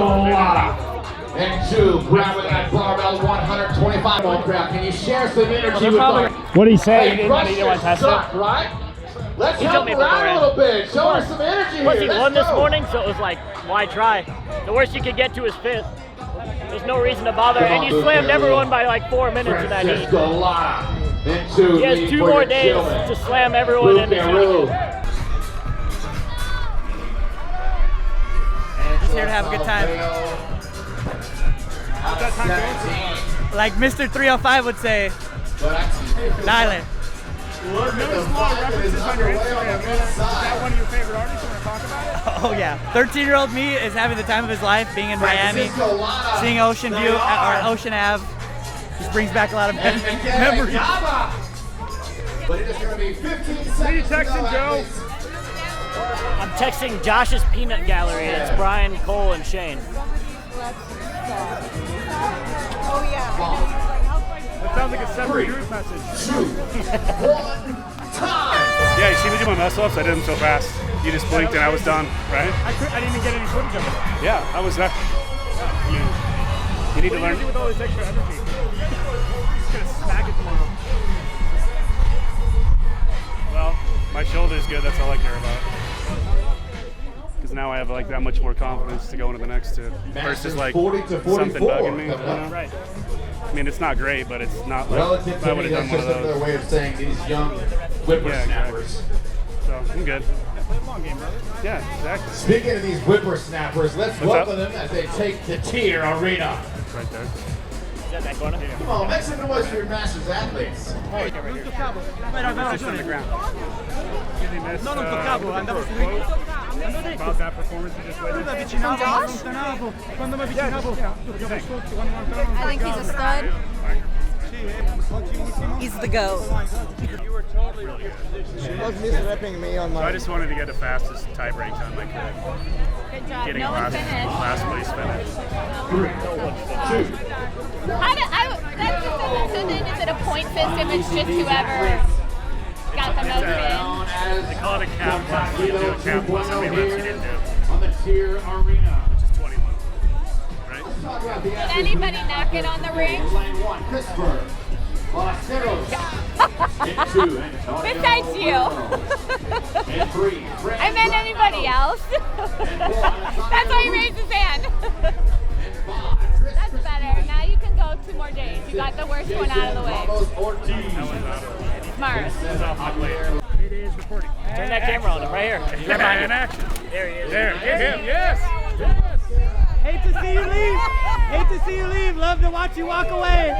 lot. And 2, grabbing that barbell, 125 on crowd. Can you share some energy with them? What did he say? Hey, Russians suck, right? Let's help her out a little bit. Show her some energy here. Plus he won this morning, so it was like, why try? The worst you could get to is 5th. There's no reason to bother, and you slammed everyone by like 4 minutes in that heat. He has 2 more days to slam everyone in this heat. Just here to have a good time. Like Mr. 305 would say, Nyland. Notice a lot of references on your Instagram. Is that one of your favorite artists? You want to talk about it? Oh yeah. 13-year-old me is having the time of his life being in Miami, seeing Ocean View or Ocean Ave. Just brings back a lot of memories. But it is going to be 15 seconds. Who are you texting, Joe? I'm texting Josh's Peanut Gallery. It's Brian, Cole, and Shane. Oh yeah. That sounds like a separate group message. 2, 1, time. Yeah, you see me do my muscle ups? I did them so fast. You just blinked and I was done, right? I didn't even get any footage of it. Yeah, I was that. You need to learn. What do you do with all this extra energy? Just gonna smack it tomorrow. Well, my shoulder's good. That's all I care about. Because now I have like that much more confidence to go into the next 2 versus like something bugging me. You know? Right. I mean, it's not great, but it's not like Relative I would have done one of those. Another way of saying these young whippersnappers. So I'm good. Long game, brother. Yeah, exactly. Speaking of these whippersnappers, let's welcome them as they take the TYR Arena. Right there. Is that corner? Come on, make some noise for your Masters athletes. Just on the ground. About that performance we just witnessed. I think he's a stud. He's the GOAT. She was misrepping me on So I my... just wanted to get the fastest tie break time I could. Good job. Getting No one finished. last place finish. 3, 2. So then is it a point system? It's just whoever got the most in? They call it a cap plus. You do a cap plus how many laps you didn't do. On the TYR Arena. Which is 21. Right? Did anybody knock it on the ring? Lane 1, Christopher. Ballesteros. And 2, Antonio. Besides you. And 3, Fred. I meant anybody else. That's why he raised his hand. And 5, That's better. Now you can go 2 more days. You got the worst one out of the way. Smart. It is recording. Turn that camera on him right here. Yeah, in action. There he is. There, get him, yes! Yes! Hate to see you leave. Hate to see you leave. Love to watch you walk away.